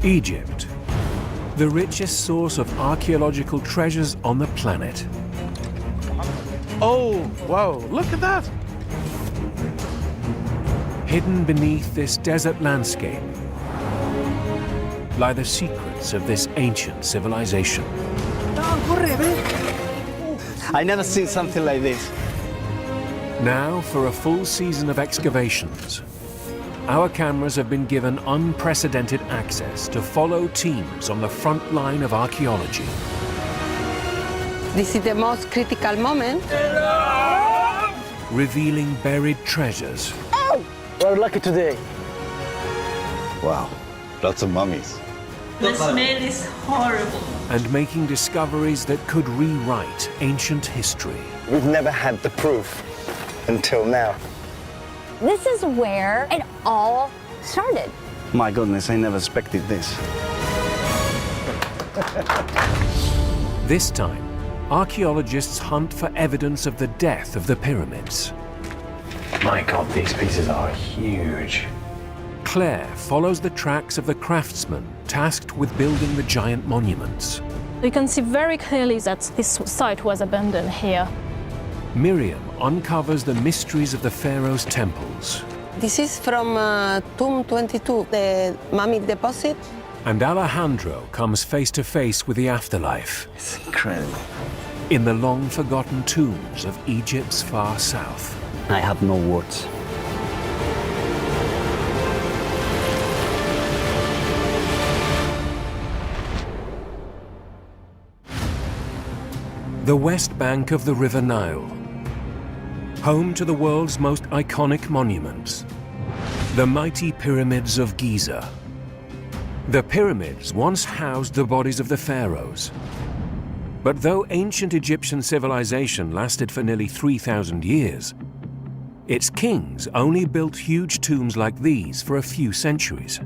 Egypt, the richest source of archaeological treasures on the planet. Oh, wow, look at that! Hidden beneath this desert landscape lie the secrets of this ancient civilization. I never seen something like this. Now, for a full season of excavations, our cameras have been given unprecedented access to follow teams on the front line of archaeology. This is the most critical moment. Revealing buried treasures. Oh! We're lucky today. Wow, lots of mummies. The smell is horrible. And making discoveries that could rewrite ancient history. We've never had the proof until now. This is where it all started. My goodness, I never expected this. This time, archaeologists hunt for evidence of the death of the pyramids. My God, these pieces are huge. Claire follows the tracks of the craftsmen tasked with building the giant monuments. You can see very clearly that this site was abandoned here. Miriam uncovers the mysteries of the pharaohs' temples. This is from Tomb 22, the mummy deposit. And Alejandro comes face to face with the afterlife. It's incredible. In the long-forgotten tombs of Egypt's far south. I have no words. The west bank of the River Nile, home to the world's most iconic monuments, the mighty pyramids of Giza. The pyramids once housed the bodies of the pharaohs. But though ancient Egyptian civilization lasted for nearly 3,000 years, its kings only built huge tombs like these for a few centuries.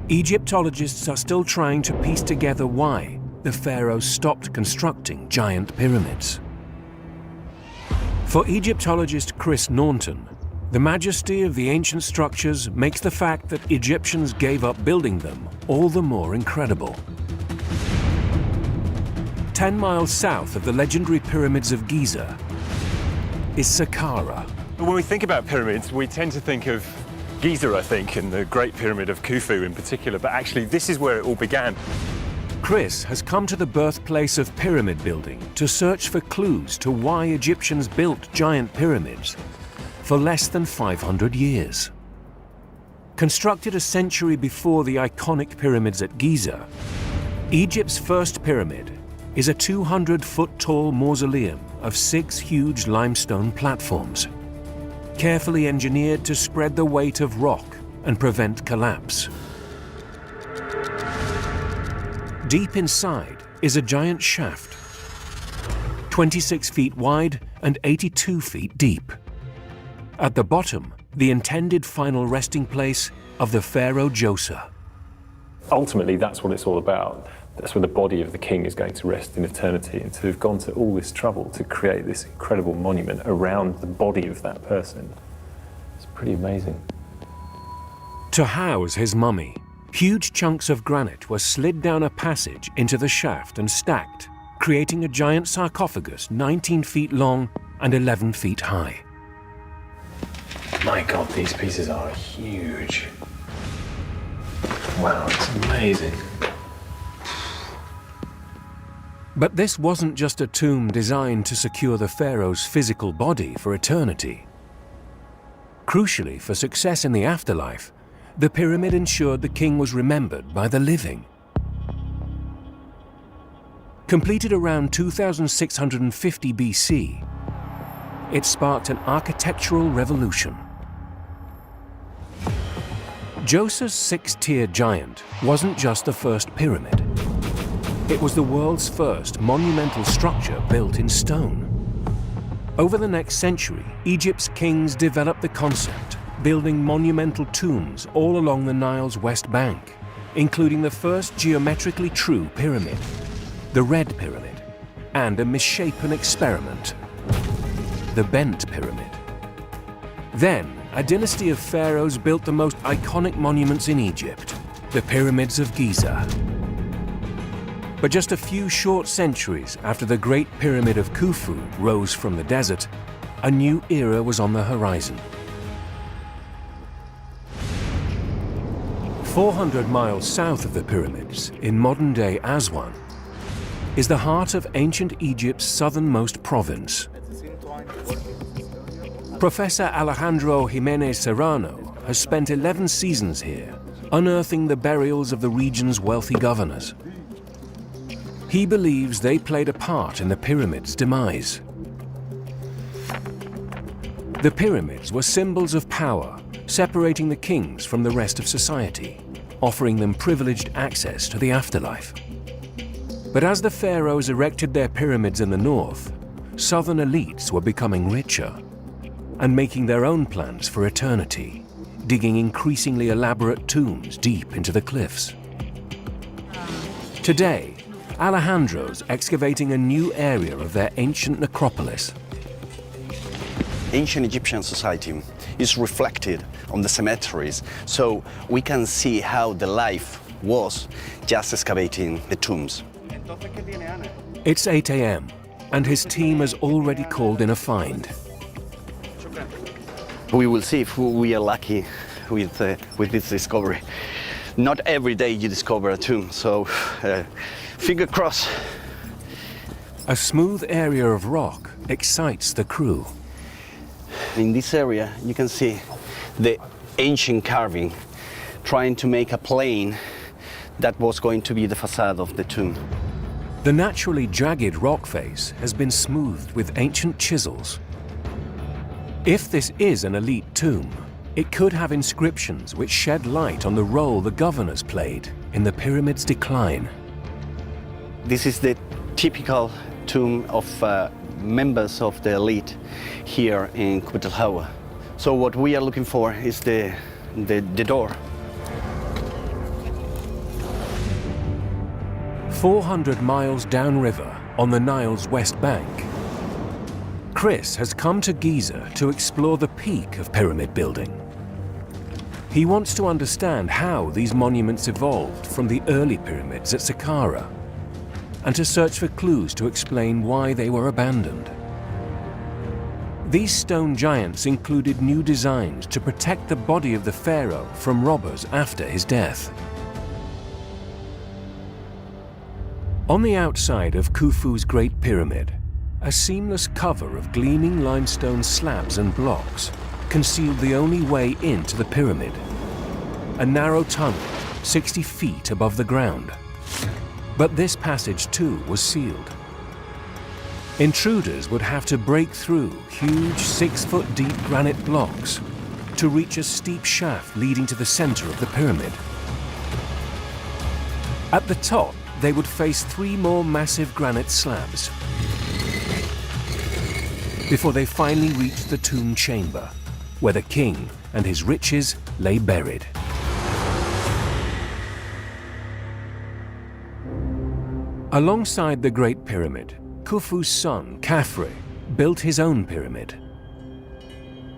Egyptologists are still trying to piece together why the pharaohs stopped constructing giant pyramids. For Egyptologist Chris Naunton, the majesty of the ancient structures makes the fact that Egyptians gave up building them all the more incredible. 10 miles south of the legendary pyramids of Giza is Saqqara. When we think about pyramids, we tend to think of Giza, I think, and the Great Pyramid of Khufu in particular, but actually this is where it all began. Chris has come to the birthplace of pyramid building to search for clues to why Egyptians built giant pyramids for less than 500 years. Constructed a century before the iconic pyramids at Giza, Egypt's first pyramid is a 200-foot-tall mausoleum of 6 huge limestone platforms, carefully engineered to spread the weight of rock and prevent collapse. Deep inside is a giant shaft, 26 feet wide and 82 feet deep. At the bottom, the intended final resting place of the pharaoh Djoser. Ultimately, that's what it's all about. That's where the body of the king is going to rest in eternity, and to have gone to all this trouble to create this incredible monument around the body of that person, it's pretty amazing. To house his mummy, huge chunks of granite were slid down a passage into the shaft and stacked, creating a giant sarcophagus 19 feet long and 11 feet high. My God, these pieces are huge. Wow, it's amazing. But this wasn't just a tomb designed to secure the pharaoh's physical body for eternity. Crucially, for success in the afterlife, the pyramid ensured the king was remembered by the living. Completed around 2650 BC, it sparked an architectural revolution. Djoser's 6-tiered giant wasn't just the first pyramid. It was the world's first monumental structure built in stone. Over the next century, Egypt's kings developed the concept, building monumental tombs all along the Nile's west bank, including the first geometrically true pyramid, the Red Pyramid, and a misshapen experiment, the Bent Pyramid. Then, a dynasty of pharaohs built the most iconic monuments in Egypt, the pyramids of Giza. But just a few short centuries after the Great Pyramid of Khufu rose from the desert, a new era was on the horizon. 400 miles south of the pyramids, in modern-day Aswan, is the heart of ancient Egypt's southernmost province. Professor Alejandro Jimenez Serrano has spent 11 seasons here, unearthing the burials of the region's wealthy governors. He believes they played a part in the pyramids' demise. The pyramids were symbols of power, separating the kings from the rest of society, offering them privileged access to the afterlife. But as the pharaohs erected their pyramids in the north, southern elites were becoming richer and making their own plans for eternity, digging increasingly elaborate tombs deep into the cliffs. Today, Alejandro's excavating a new area of their ancient necropolis. Ancient Egyptian society is reflected on the cemeteries, so we can see how the life was just excavating the tombs. It's 8 a.m., and his team has already called in a find. We will see if we are lucky with this discovery. Not every day you discover a tomb, so finger crossed. A smooth area of rock excites the crew. In this area, you can see the ancient carving trying to make a plane that was going to be the facade of the tomb. The naturally jagged rock face has been smoothed with ancient chisels. If this is an elite tomb, it could have inscriptions which shed light on the role the governors played in the pyramid's decline. This is the typical tomb of members of the elite here in Kubit al-Hawa. So what we are looking for is the door. 400 miles downriver on the Nile's west bank, Chris has come to Giza to explore the peak of pyramid building. He wants to understand how these monuments evolved from the early pyramids at Saqqara, and to search for clues to explain why they were abandoned. These stone giants included new designs to protect the body of the pharaoh from robbers after his death. On the outside of Khufu's Great Pyramid, a seamless cover of gleaming limestone slabs and blocks concealed the only way into the pyramid. A narrow tunnel, 60 feet above the ground. But this passage too was sealed. Intruders would have to break through huge 6-foot-deep granite blocks to reach a steep shaft leading to the center of the pyramid. At the top, they would face 3 more massive granite slabs before they finally reached the tomb chamber, where the king and his riches lay buried. Alongside the Great Pyramid, Khufu's son, Khafre, built his own pyramid.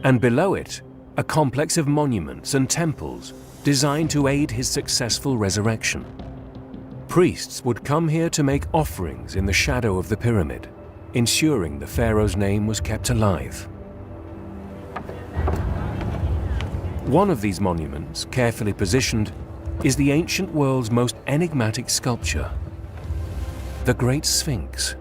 And below it, a complex of monuments and temples designed to aid his successful resurrection. Priests would come here to make offerings in the shadow of the pyramid, ensuring the pharaoh's name was kept alive. One of these monuments, carefully positioned, is the ancient world's most enigmatic sculpture, the Great Sphinx.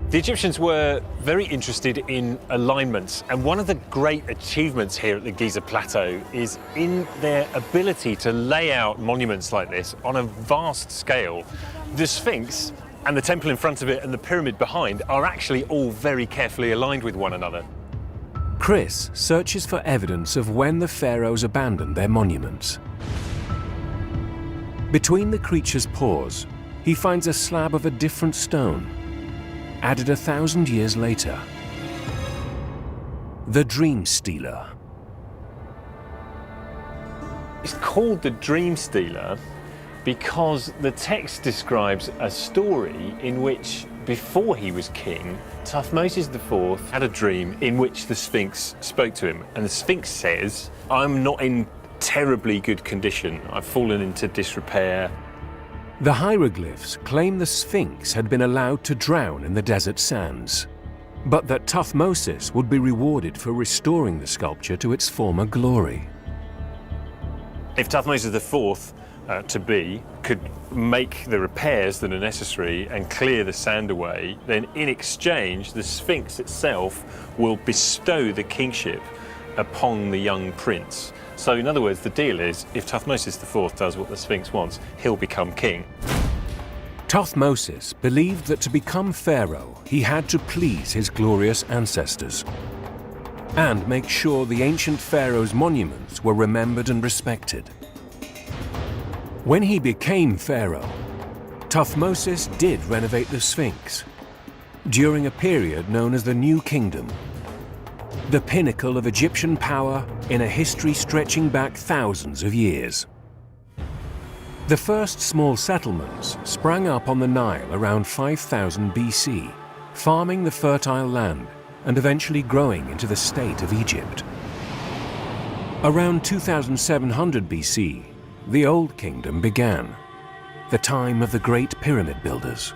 The Egyptians were very interested in alignments, and one of the great achievements here at the Giza Plateau is in their ability to lay out monuments like this on a vast scale. The Sphinx and the temple in front of it and the pyramid behind are actually all very carefully aligned with one another. Chris searches for evidence of when the pharaohs abandoned their monuments. Between the creature's paws, he finds a slab of a different stone, added 1,000 years later. The Dream Stealer. It's called the Dream Stealer because the text describes a story in which, before he was king, Thutmose IV had a dream in which the Sphinx spoke to him. And the Sphinx says, "I'm not in terribly good condition. I've fallen into disrepair. The hieroglyphs claim the Sphinx had been allowed to drown in the desert sands, but that Thutmose would be rewarded for restoring the sculpture to its former glory. If Thutmose IV could make the repairs that are necessary and clear the sand away, then in exchange the Sphinx itself will bestow the kingship upon the young prince. So in other words, the deal is, if Thutmose IV does what the Sphinx wants, he'll become king. Thutmose believed that to become pharaoh, he had to please his glorious ancestors and make sure the ancient pharaoh's monuments were remembered and respected. When he became pharaoh, Thutmose did renovate the Sphinx during a period known as the New Kingdom, the pinnacle of Egyptian power in a history stretching back thousands of years. The first small settlements sprang up on the Nile around 5000 BC, farming the fertile land and eventually growing into the state of Egypt. Around 2700 BC, the Old Kingdom began, the time of the great pyramid builders.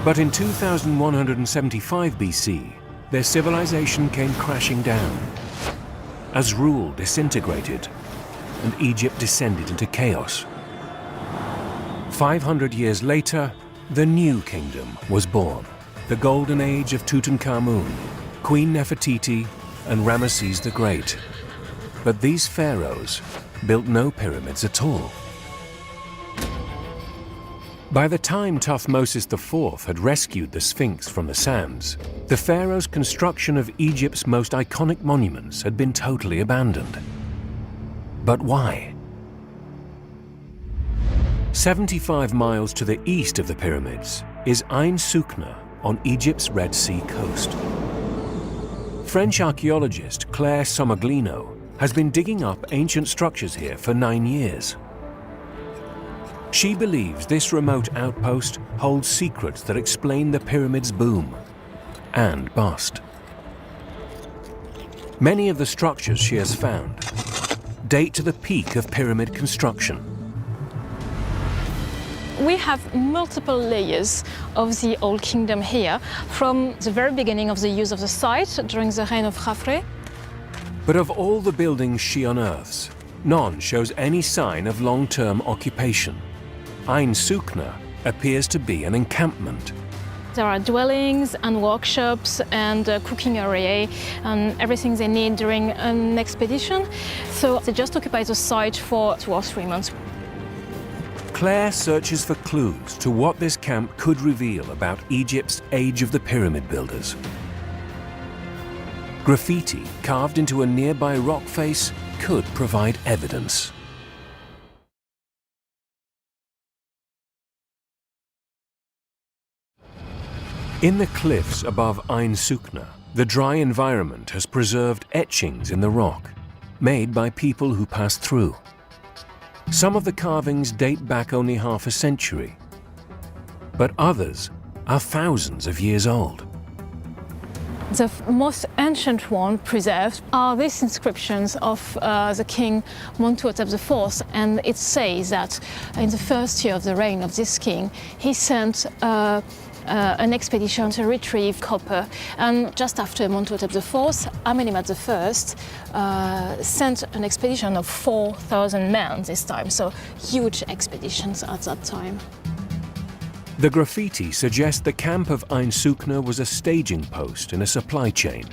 But in 2175 BC, their civilization came crashing down as rule disintegrated and Egypt descended into chaos. 500 years later, the New Kingdom was born, the golden age of Tutankhamun, Queen Nefertiti, and Ramesses the Great. But these pharaohs built no pyramids at all. By the time Thutmose IV had rescued the Sphinx from the sands, the pharaoh's construction of Egypt's most iconic monuments had been totally abandoned. But why? 75 miles to the east of the pyramids is Ain Soukna on Egypt's Red Sea coast. French archaeologist Claire Somaglino has been digging up ancient structures here for 9 years. She believes this remote outpost holds secrets that explain the pyramid's boom and bust. Many of the structures she has found date to the peak of pyramid construction. We have multiple layers of the Old Kingdom here, from the very beginning of the use of the site during the reign of Khafre. But of all the buildings she unearths, none shows any sign of long-term occupation. Ain Soukna appears to be an encampment. There are dwellings and workshops and a cooking area and everything they need during an expedition. So they just occupy the site for 2 or 3 months. Claire searches for clues to what this camp could reveal about Egypt's age of the pyramid builders. Graffiti carved into a nearby rock face could provide evidence. In the cliffs above Ain Soukna, the dry environment has preserved etchings in the rock, made by people who passed through. Some of the carvings date back only half a century, but others are thousands of years old. The most ancient one preserved are these inscriptions of the king Mentuhotep IV, and it says that in the first year of the reign of this king, he sent an expedition to retrieve copper, and just after Mentuhotep IV, Amenemhat I sent an expedition of 4,000 men this time, so huge expeditions at that time. The graffiti suggests the camp of Ain Soukna was a staging post in a supply chain,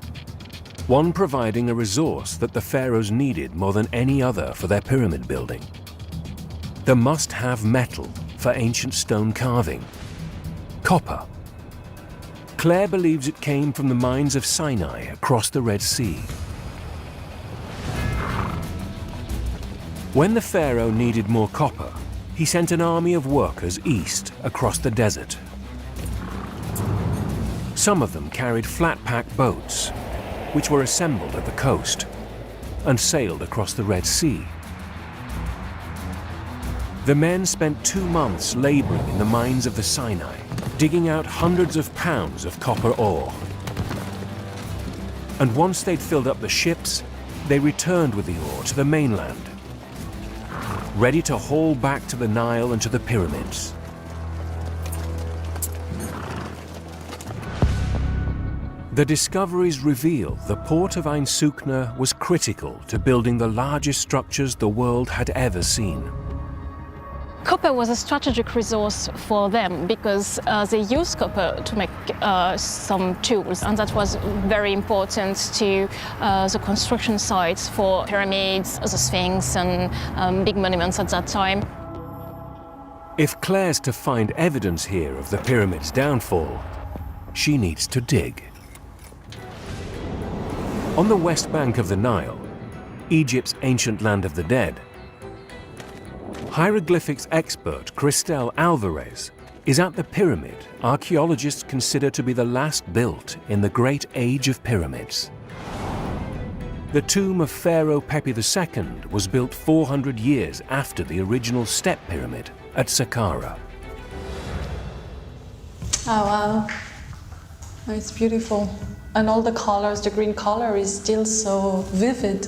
one providing a resource that the pharaohs needed more than any other for their pyramid building: the must-have metal for ancient stone carving: copper. Claire believes it came from the mines of Sinai across the Red Sea. When the pharaoh needed more copper, he sent an army of workers east across the desert. Some of them carried flat-pack boats, which were assembled at the coast and sailed across the Red Sea. The men spent 2 months laboring in the mines of the Sinai, digging out hundreds of pounds of copper ore. And once they'd filled up the ships, they returned with the ore to the mainland, ready to haul back to the Nile and to the pyramids. The discoveries reveal the port of Ain Sukna was critical to building the largest structures the world had ever seen. Copper was a strategic resource for them because they used copper to make some tools, and that was very important to the construction sites for pyramids, the Sphinx, and big monuments at that time. If Claire's to find evidence here of the pyramid's downfall, she needs to dig. On the west bank of the Nile, Egypt's ancient land of the dead, hieroglyphics expert Cristel Alvarez is at the pyramid archaeologists consider to be the last built in the Great Age of Pyramids. The tomb of Pharaoh Pepi II was built 400 years after the original step pyramid at Saqqara. Oh wow, it's beautiful. And all the colors, the green color is still so vivid.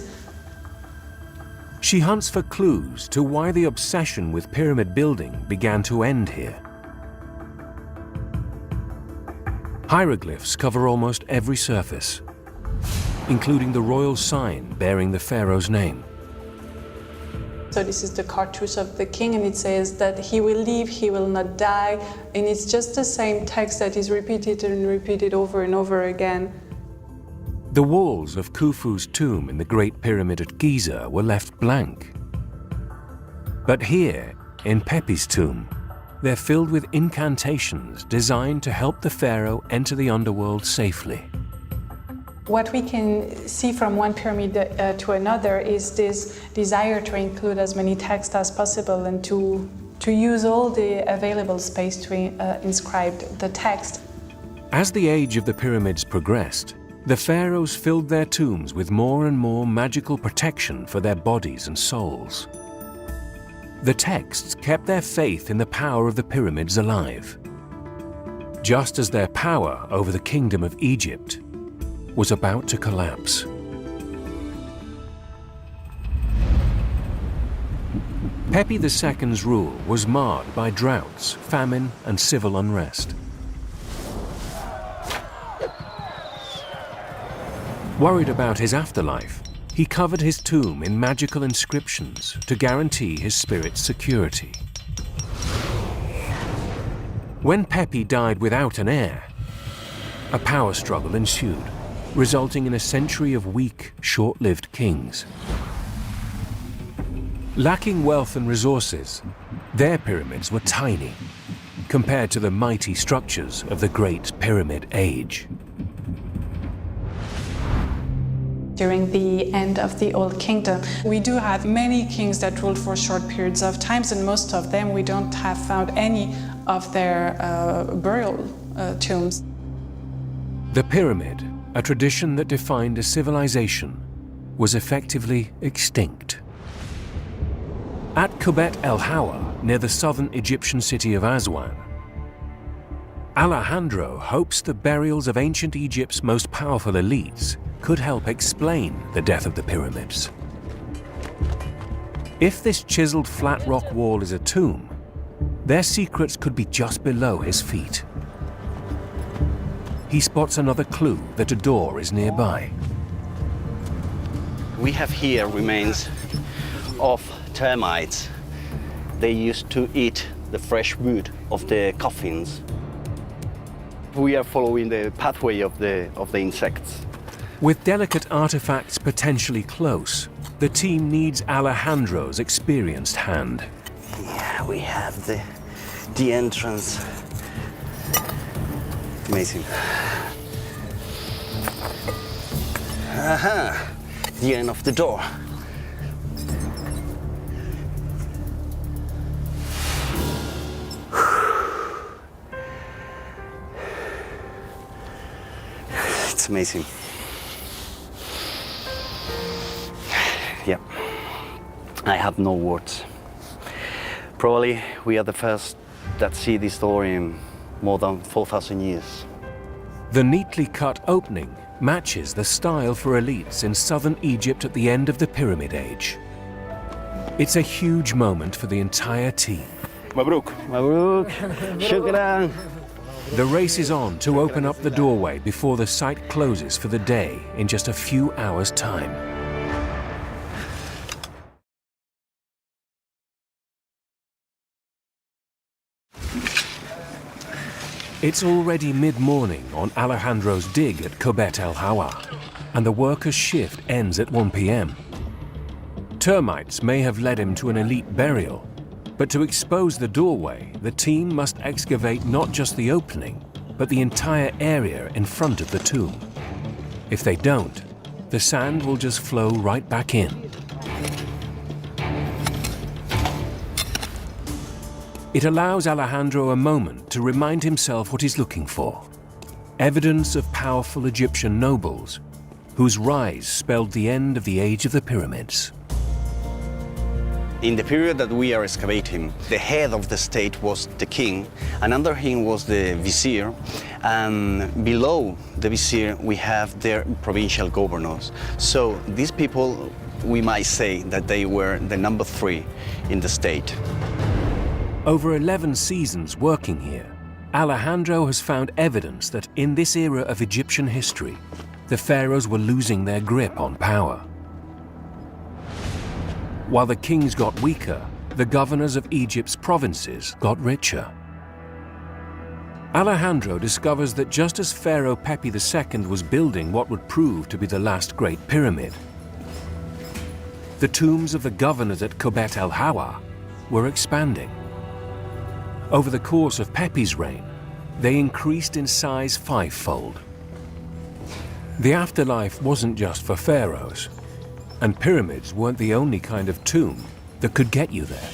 She hunts for clues to why the obsession with pyramid building began to end here. Hieroglyphs cover almost every surface, including the royal sign bearing the pharaoh's name. So this is the cartouche of the king, and it says that he will live, he will not die, and it's just the same text that is repeated and repeated over and over again. The walls of Khufu's tomb in the Great Pyramid at Giza were left blank. But here, in Pepi's tomb, they're filled with incantations designed to help the pharaoh enter the underworld safely. What we can see from one pyramid to another is this desire to include as many texts as possible and to use all the available space to inscribe the text. As the age of the pyramids progressed, the pharaohs filled their tombs with more and more magical protection for their bodies and souls. The texts kept their faith in the power of the pyramids alive, just as their power over the kingdom of Egypt was about to collapse. Pepi II's rule was marred by droughts, famine, and civil unrest. Worried about his afterlife, he covered his tomb in magical inscriptions to guarantee his spirit's security. When Pepi died without an heir, a power struggle ensued, resulting in a century of weak, short-lived kings. Lacking wealth and resources, their pyramids were tiny compared to the mighty structures of the Great Pyramid Age. During the end of the Old Kingdom, we do have many kings that ruled for short periods of time, and most of them we don't have found any of their burial tombs. The pyramid, a tradition that defined a civilization, was effectively extinct. At Kubet El Hawa, near the southern Egyptian city of Aswan, Alejandro hopes the burials of ancient Egypt's most powerful elites could help explain the death of the pyramids. If this chiseled flat rock wall is a tomb, their secrets could be just below his feet. He spots another clue that a door is nearby. We have here remains of termites. They used to eat the fresh wood of the coffins. We are following the pathway of the insects. With delicate artifacts potentially close, the team needs Alejandro's experienced hand. Yeah, we have the entrance. Amazing. Aha! The end of the door. It's amazing. Yeah, I have no words. Probably we are the first that see this door in more than 4,000 years. The neatly cut opening matches the style for elites in southern Egypt at the end of the Pyramid Age. It's a huge moment for the entire team. Mabruk. Mabruk. Shukran. The race is on to open up the doorway before the site closes for the day in just a few hours' time. It's already mid-morning on Alejandro's dig at Kubet El Hawa, and the workers' shift ends at 1 p.m. Termites may have led him to an elite burial, but to expose the doorway, the team must excavate not just the opening, but the entire area in front of the tomb. If they don't, the sand will just flow right back in. It allows Alejandro a moment to remind himself what he's looking for. Evidence of powerful Egyptian nobles, whose rise spelled the end of the age of the pyramids. In the period that we are excavating, the head of the state was the king, and under him was the vizier, and below the vizier we have their provincial governors. So these people, we might say that they were the number 3 in the state. Over 11 seasons working here, Alejandro has found evidence that in this era of Egyptian history, the pharaohs were losing their grip on power. While the kings got weaker, the governors of Egypt's provinces got richer. Alejandro discovers that just as Pharaoh Pepi II was building what would prove to be the last great pyramid, the tombs of the governors at Kubet El Hawa were expanding. Over the course of Pepi's reign, they increased in size 5-fold. The afterlife wasn't just for pharaohs, and pyramids weren't the only kind of tomb that could get you there.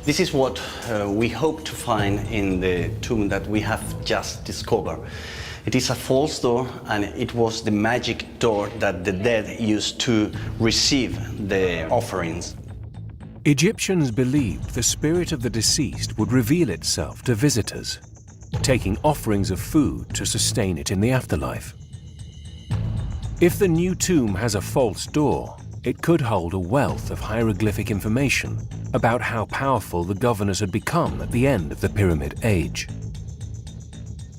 This is what we hope to find in the tomb that we have just discovered. It is a false door, and it was the magic door that the dead used to receive the offerings. Egyptians believed the spirit of the deceased would reveal itself to visitors, taking offerings of food to sustain it in the afterlife. If the new tomb has a false door, it could hold a wealth of hieroglyphic information about how powerful the governors had become at the end of the Pyramid Age.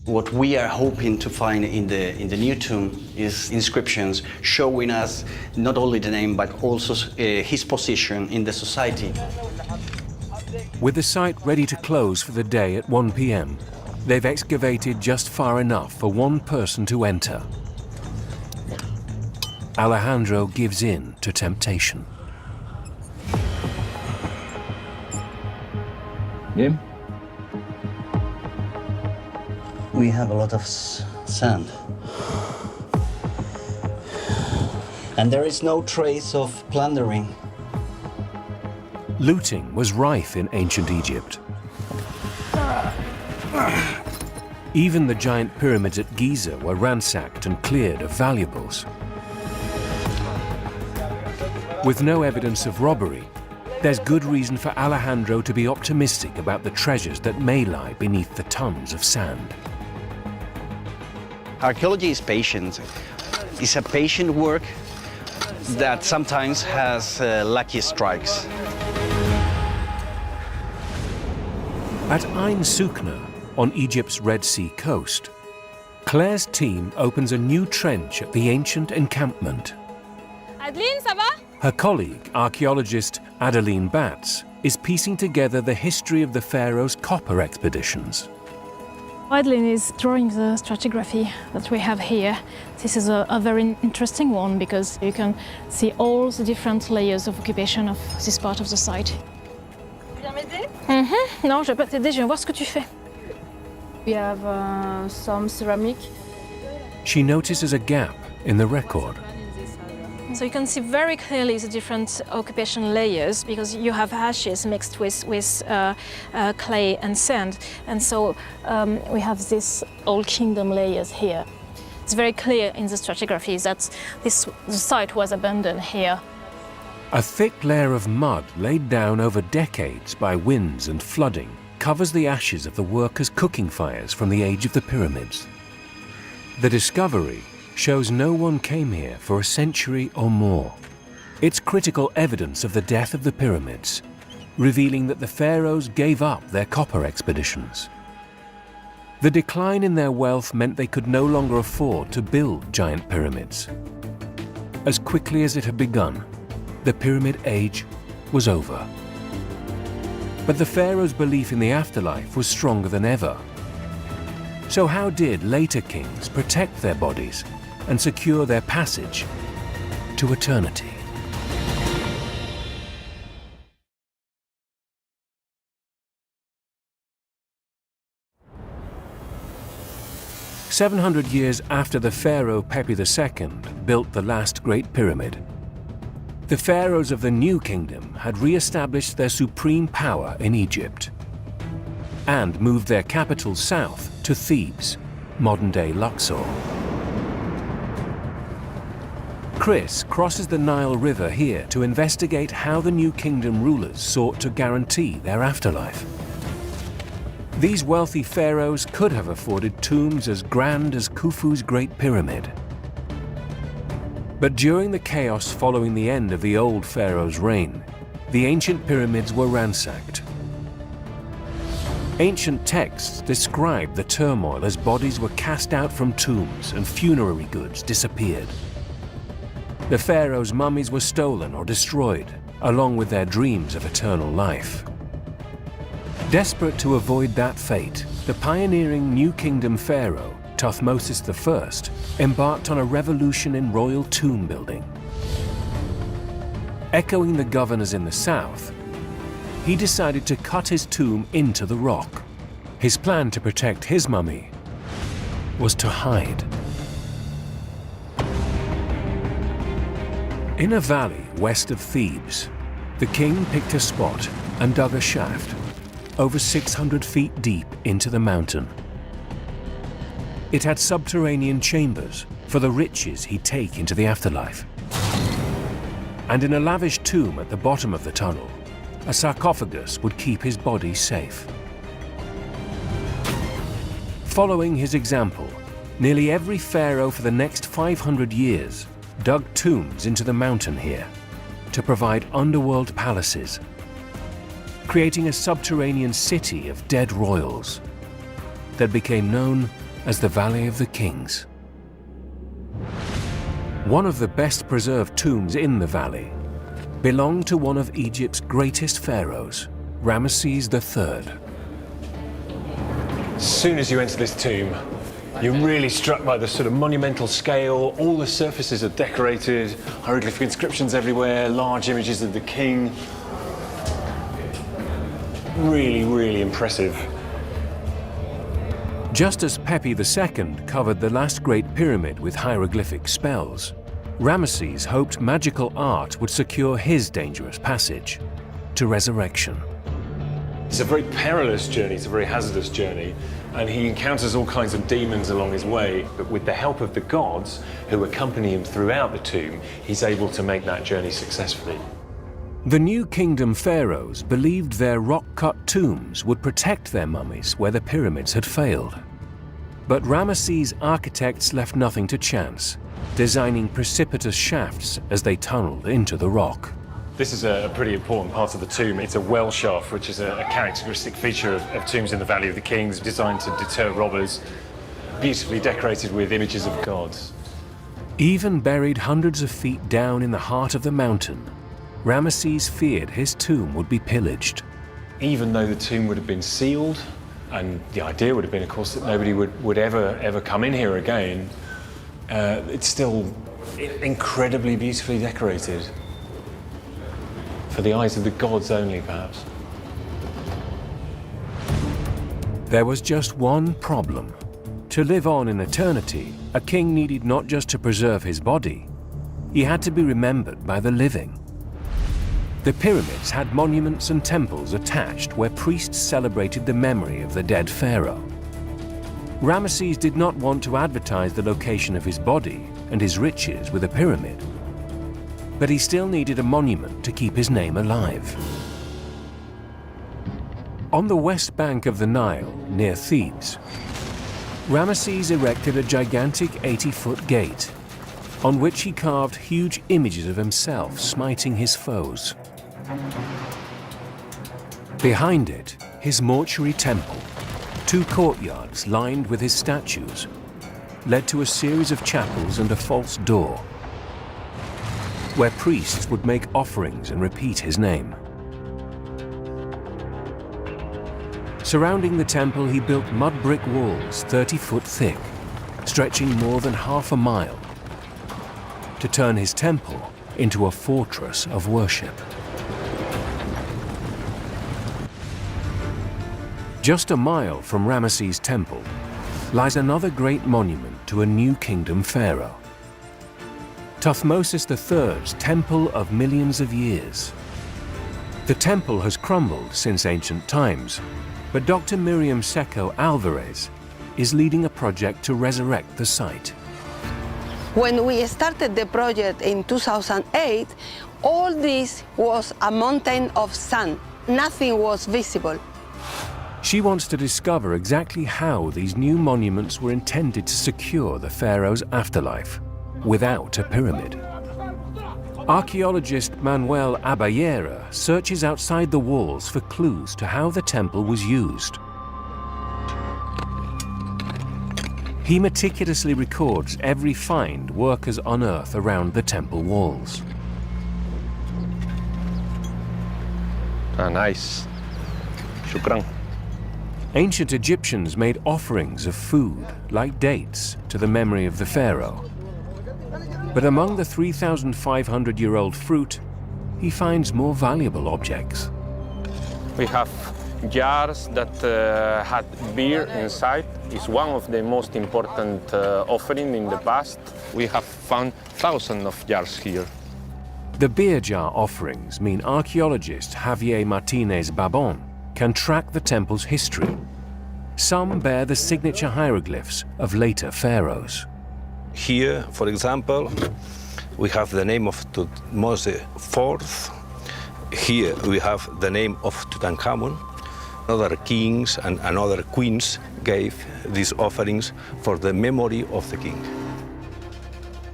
What we are hoping to find in the new tomb is inscriptions showing us not only the name but also his position in the society. With the site ready to close for the day at 1 p.m., they've excavated just far enough for one person to enter. Alejandro gives in to temptation. Yeah. We have a lot of sand. And there is no trace of plundering. Looting was rife in ancient Egypt. Even the giant pyramids at Giza were ransacked and cleared of valuables. With no evidence of robbery, there's good reason for Alejandro to be optimistic about the treasures that may lie beneath the tons of sand. Archaeology is patient. It's a patient work that sometimes has lucky strikes. At Ain Sukna, on Egypt's Red Sea coast, Claire's team opens a new trench at the ancient encampment. Adeline, ça va? Her colleague, archaeologist Adeline Batts, is piecing together the history of the pharaoh's copper expeditions. Adeline is drawing the stratigraphy that we have here. This is a very interesting one because you can see all the different layers of occupation of this part of the site. Tu viens m'aider? Non, je vais pas t'aider, je viens voir ce que tu fais. We have some ceramic. She notices a gap in the record. So you can see very clearly the different occupation layers because you have ashes mixed with clay and sand. And so we have this Old Kingdom layers here. It's very clear in the stratigraphy that the site was abandoned here. A thick layer of mud laid down over decades by winds and flooding covers the ashes of the workers' cooking fires from the age of the pyramids. The discovery shows no one came here for a century or more. It's critical evidence of the death of the pyramids, revealing that the pharaohs gave up their copper expeditions. The decline in their wealth meant they could no longer afford to build giant pyramids. As quickly as it had begun, the pyramid age was over. But the pharaohs' belief in the afterlife was stronger than ever. So how did later kings protect their bodies and secure their passage to eternity? "700 years after the pharaoh Pepi II built the last Great Pyramid, the pharaohs of the New Kingdom had re-established their supreme power in Egypt and moved their capital south to Thebes, modern-day Luxor. Chris crosses the Nile River here to investigate how the New Kingdom rulers sought to guarantee their afterlife. These wealthy pharaohs could have afforded tombs as grand as Khufu's Great Pyramid. But during the chaos following the end of the old pharaoh's reign, the ancient pyramids were ransacked. Ancient texts describe the turmoil as bodies were cast out from tombs and funerary goods disappeared. The pharaohs' mummies were stolen or destroyed, along with their dreams of eternal life. Desperate to avoid that fate, the pioneering New Kingdom pharaoh, Thutmose I, embarked on a revolution in royal tomb building. Echoing the governors in the south, he decided to cut his tomb into the rock. His plan to protect his mummy was to hide. In a valley west of Thebes, the king picked a spot and dug a shaft over 600 feet deep into the mountain. It had subterranean chambers for the riches he'd take into the afterlife. And in a lavish tomb at the bottom of the tunnel, a sarcophagus would keep his body safe. Following his example, nearly every pharaoh for the next 500 years dug tombs into the mountain here to provide underworld palaces, creating a subterranean city of dead royals that became known as the Valley of the Kings. One of the best preserved tombs in the valley belonged to one of Egypt's greatest pharaohs, Ramesses III. As soon as you enter this tomb, you're really struck by the sort of monumental scale. All the surfaces are decorated, hieroglyphic inscriptions everywhere, large images of the king. Really, really impressive. Just as Pepi II covered the last Great Pyramid with hieroglyphic spells, Ramesses hoped magical art would secure his dangerous passage to resurrection. It's a very perilous journey, it's a very hazardous journey, and he encounters all kinds of demons along his way. But with the help of the gods who accompany him throughout the tomb, he's able to make that journey successfully. The New Kingdom pharaohs believed their rock-cut tombs would protect their mummies where the pyramids had failed. But Ramesses' architects left nothing to chance, designing precipitous shafts as they tunneled into the rock. This is a pretty important part of the tomb. It's a well shaft, which is a characteristic feature of tombs in the Valley of the Kings, designed to deter robbers, beautifully decorated with images of gods. Even buried hundreds of feet down in the heart of the mountain, Ramesses feared his tomb would be pillaged. Even though the tomb would have been sealed, and the idea would have been, of course, that nobody would ever come in here again, it's still incredibly beautifully decorated. For the eyes of the gods only, perhaps. There was just one problem. To live on in eternity, a king needed not just to preserve his body, he had to be remembered by the living. The pyramids had monuments and temples attached where priests celebrated the memory of the dead pharaoh. Ramesses did not want to advertise the location of his body and his riches with a pyramid, but he still needed a monument to keep his name alive. On the west bank of the Nile, near Thebes, Ramesses erected a gigantic 80-foot gate, on which he carved huge images of himself smiting his foes. Behind it, his mortuary temple, 2 courtyards lined with his statues, led to a series of chapels and a false door, where priests would make offerings and repeat his name. Surrounding the temple, he built mud brick walls 30 foot thick, stretching more than half a mile, to turn his temple into a fortress of worship. Just a mile from Ramesses' temple lies another great monument to a new kingdom pharaoh, Thutmosis III's Temple of Millions of Years. The temple has crumbled since ancient times, but Dr. Miriam Seco Alvarez is leading a project to resurrect the site. When we started the project in 2008, all this was a mountain of sand. Nothing was visible. She wants to discover exactly how these new monuments were intended to secure the pharaoh's afterlife without a pyramid. Archaeologist Manuel Aballera searches outside the walls for clues to how the temple was used. He meticulously records every find workers unearth around the temple walls. Nice. Shukran. Ancient Egyptians made offerings of food, like dates, to the memory of the pharaoh. But among the 3,500-year-old fruit, he finds more valuable objects. We have jars that had beer inside. It's one of the most important offerings in the past. We have found thousands of jars here. The beer jar offerings mean archaeologist Javier Martinez Babon can track the temple's history. Some bear the signature hieroglyphs of later pharaohs. Here, for example, we have the name of Thutmose IV. Here we have the name of Tutankhamun. Other kings and other queens gave these offerings for the memory of the king.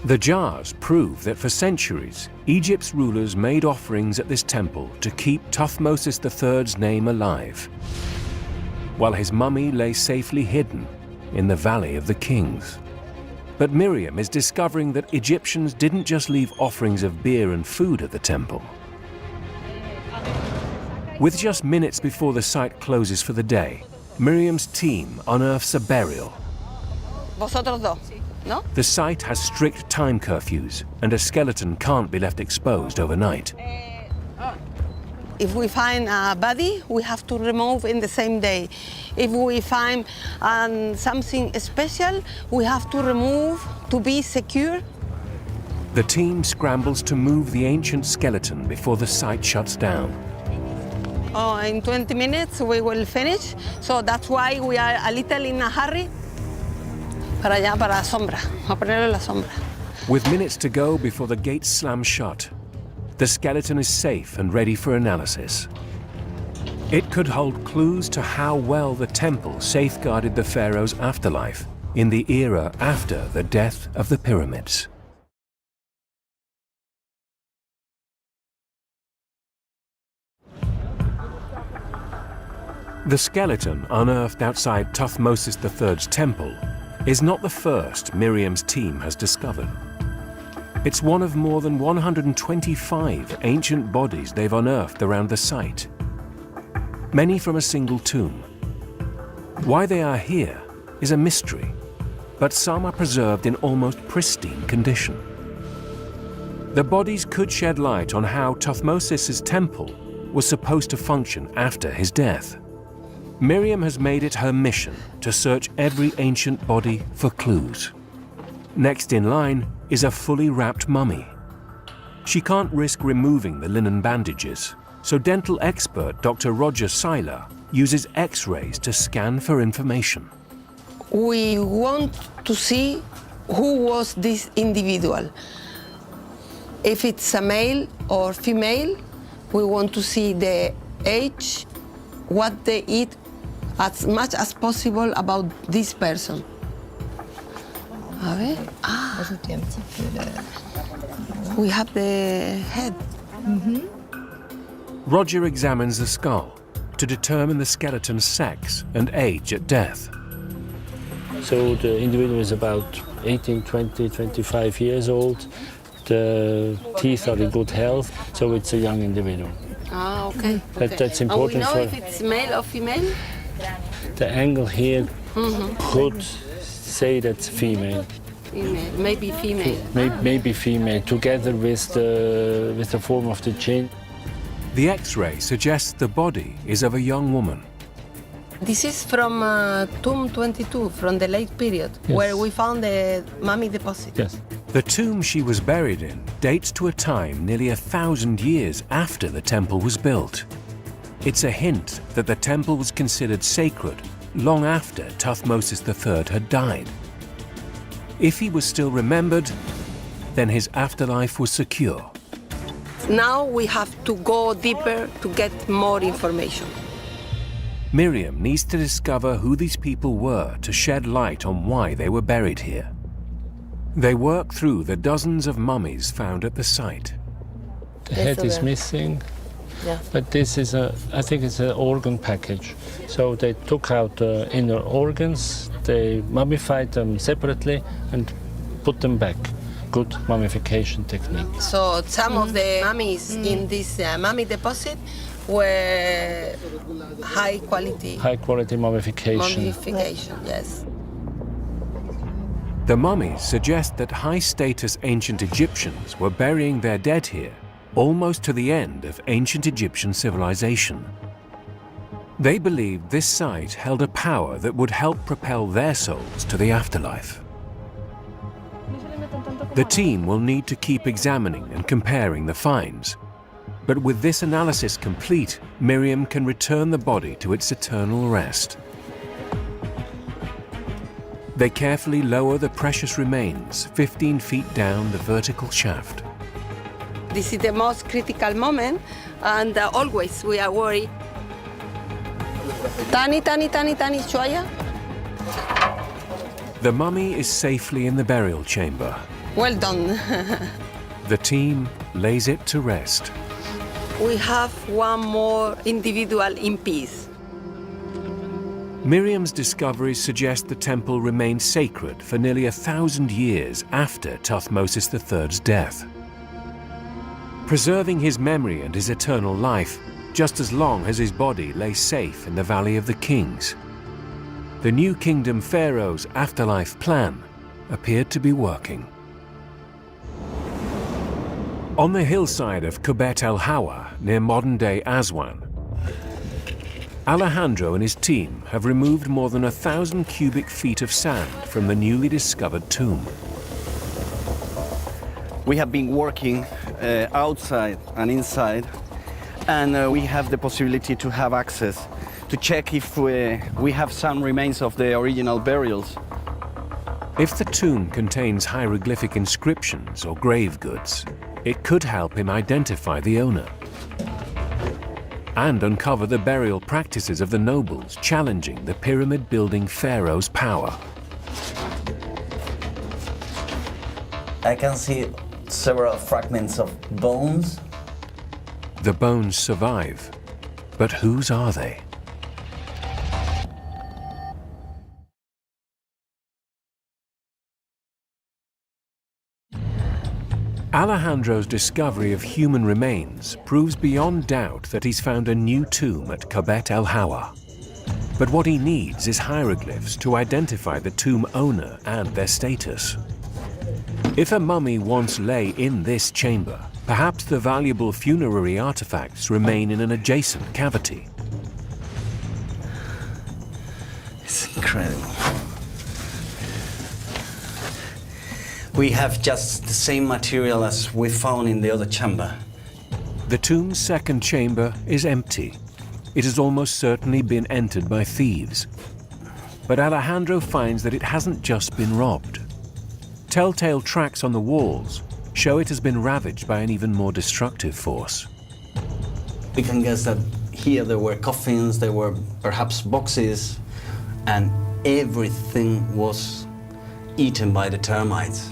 The jars prove that for centuries, Egypt's rulers made offerings at this temple to keep Thutmosis III's name alive, while his mummy lay safely hidden in the Valley of the Kings. But Miriam is discovering that Egyptians didn't just leave offerings of beer and food at the temple. With just minutes before the site closes for the day, Miriam's team unearths a burial. Vosotros dos, ¿no? The site has strict time curfews, and a skeleton can't be left exposed overnight. If we find a body, we have to remove in the same day. If we find something special, we have to remove to be secure. The team scrambles to move the ancient skeleton before the site shuts down. Oh, in 20 minutes we will finish, so that's why we are a little in a hurry. Para allá, para la sombra. A ponerle la sombra. With minutes to go before the gates slam shut, the skeleton is safe and ready for analysis. It could hold clues to how well the temple safeguarded the pharaoh's afterlife in the era after the death of the pyramids. The skeleton unearthed outside Thutmosis III's temple is not the first Miriam's team has discovered. It's one of more than 125 ancient bodies they've unearthed around the site, many from a single tomb. Why they are here is a mystery, but some are preserved in almost pristine condition. The bodies could shed light on how Thutmosis's temple was supposed to function after his death. Miriam has made it her mission to search every ancient body for clues. Next in line is a fully wrapped mummy. She can't risk removing the linen bandages, so dental expert Dr. Roger Seiler uses X-rays to scan for information. We want to see who was this individual. If it's a male or female, we want to see the age, what they eat, as much as possible about this person. A ver. Ah. We have the head. Roger examines the skull to determine the skeleton's sex and age at death. So the individual is about 18, 20, 25 years old. The teeth are in good health, so it's a young individual. Ah, okay. That's important. And we know if it's male or female? The angle here could say that's female. Female, maybe female. Maybe female, together with the form of the chin. The X-ray suggests the body is of a young woman. This is from tomb 22, from the late period, Yes. where we found the mummy deposit. Yes. The tomb she was buried in dates to a time nearly 1,000 years after the temple was built. It's a hint that the temple was considered sacred long after Thutmose III had died. If he was still remembered, then his afterlife was secure. Now we have to go deeper to get more information. Miriam needs to discover who these people were to shed light on why they were buried here. They work through the dozens of mummies found at the site. The head is missing, but this is I think it's an organ package. So they took out the inner organs, they mummified them separately and put them back. Good mummification technique. So some of the mummies in this mummy deposit were high quality. High quality mummification. Mummification, yes. The mummies suggest that high-status ancient Egyptians were burying their dead here almost to the end of ancient Egyptian civilization. They believed this site held a power that would help propel their souls to the afterlife. The team will need to keep examining and comparing the finds. But with this analysis complete, Miriam can return the body to its eternal rest. They carefully lower the precious remains 15 feet down the vertical shaft. This is the most critical moment, and always we are worried. Tani, shoya. The mummy is safely in the burial chamber. Well done. The team lays it to rest. We have one more individual in peace. Miriam's discoveries suggest the temple remained sacred for nearly 1,000 years after Thutmose III's death, preserving his memory and his eternal life just as long as his body lay safe in the Valley of the Kings. The New Kingdom pharaoh's afterlife plan appeared to be working. On the hillside of Kubet el Hawa, near modern-day Aswan, Alejandro and his team have removed more than 1,000 cubic feet of sand from the newly discovered tomb. We have been working outside and inside, and we have the possibility to have access to check if we have some remains of the original burials. If the tomb contains hieroglyphic inscriptions or grave goods, it could help him identify the owner and uncover the burial practices of the nobles challenging the pyramid-building pharaoh's power. I can see several fragments of bones. The bones survive, but whose are they? Alejandro's discovery of human remains proves beyond doubt that he's found a new tomb at Kubet el Hawa. But what he needs is hieroglyphs to identify the tomb owner and their status. If a mummy once lay in this chamber, perhaps the valuable funerary artifacts remain in an adjacent cavity. It's incredible. We have just the same material as we found in the other chamber. The tomb's second chamber is empty. It has almost certainly been entered by thieves. But Alejandro finds that it hasn't just been robbed. Telltale tracks on the walls show it has been ravaged by an even more destructive force. We can guess that here there were coffins, there were perhaps boxes, and everything was eaten by the termites.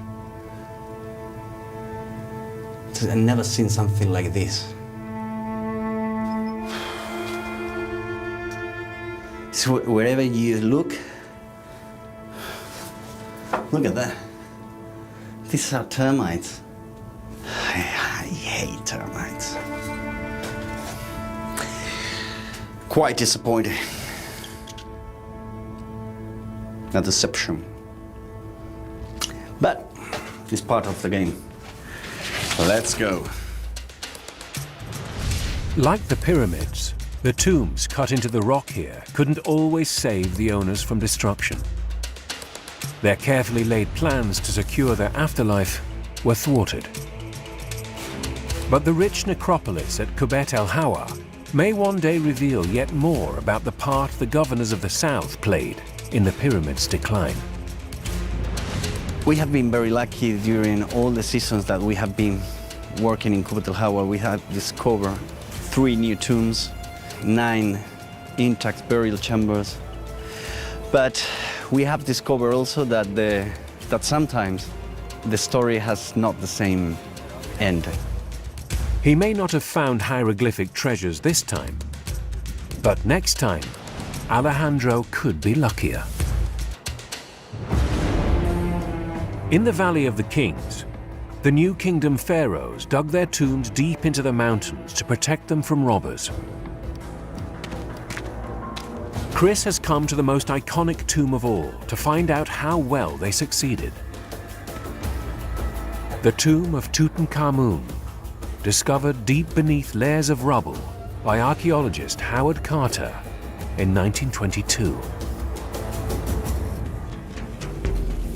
I've never seen something like this. So wherever you look at that. These are termites. I hate termites. Quite disappointing. A deception. But it's part of the game. Let's go. Like the pyramids, the tombs cut into the rock here couldn't always save the owners from destruction. Their carefully laid plans to secure their afterlife were thwarted. But the rich necropolis at Kubet el Hawa may one day reveal yet more about the part the governors of the south played in the pyramid's decline. We have been very lucky during all the seasons that we have been working in Kubet el Hawa. We have discovered 3 new tombs, 9 intact burial chambers. But we have discovered also that sometimes the story has not the same end. He may not have found hieroglyphic treasures this time, but next time, Alejandro could be luckier. In the Valley of the Kings, the New Kingdom pharaohs dug their tombs deep into the mountains to protect them from robbers. Chris has come to the most iconic tomb of all to find out how well they succeeded. The tomb of Tutankhamun, discovered deep beneath layers of rubble by archaeologist Howard Carter in 1922.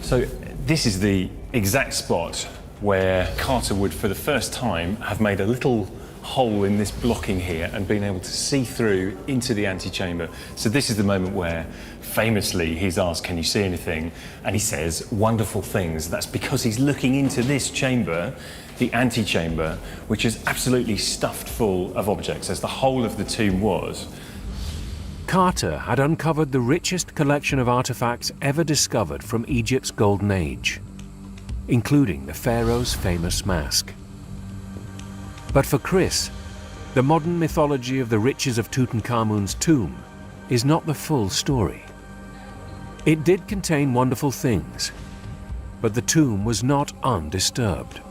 So this is the exact spot where Carter would, for the first time, have made a little hole in this blocking here and been able to see through into the antechamber. So this is the moment where, famously, he's asked, "Can you see anything?" And he says wonderful things. That's because he's looking into this chamber, the antechamber, which is absolutely stuffed full of objects, as the whole of the tomb was. Carter had uncovered the richest collection of artifacts ever discovered from Egypt's Golden Age, including the pharaoh's famous mask. But for Chris, the modern mythology of the riches of Tutankhamun's tomb is not the full story. It did contain wonderful things, but the tomb was not undisturbed.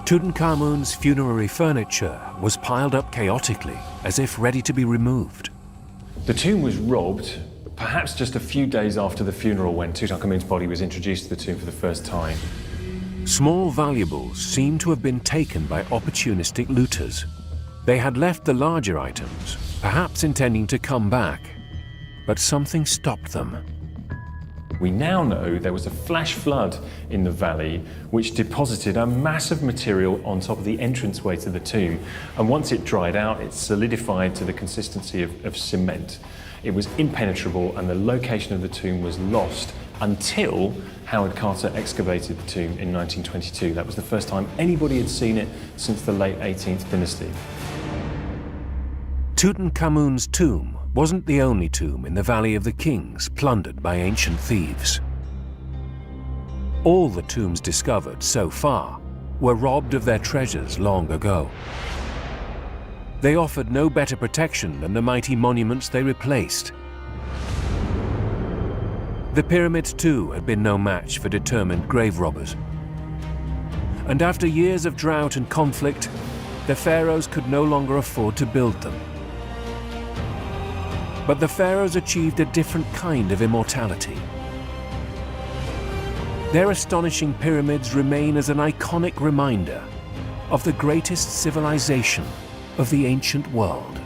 Tutankhamun's funerary furniture was piled up chaotically, as if ready to be removed. The tomb was robbed, perhaps just a few days after the funeral when Tutankhamun's body was introduced to the tomb for the first time. Small valuables seem to have been taken by opportunistic looters. They had left the larger items, perhaps intending to come back, but something stopped them. We now know there was a flash flood in the valley which deposited a mass of material on top of the entranceway to the tomb, and once it dried out, it solidified to the consistency of cement. It was impenetrable, and the location of the tomb was lost until Howard Carter excavated the tomb in 1922. That was the first time anybody had seen it since the late 18th dynasty. Tutankhamun's tomb wasn't the only tomb in the Valley of the Kings plundered by ancient thieves. All the tombs discovered so far were robbed of their treasures long ago. They offered no better protection than the mighty monuments they replaced. The pyramids too had been no match for determined grave robbers. And after years of drought and conflict, the pharaohs could no longer afford to build them. But the pharaohs achieved a different kind of immortality. Their astonishing pyramids remain as an iconic reminder of the greatest civilization of the ancient world.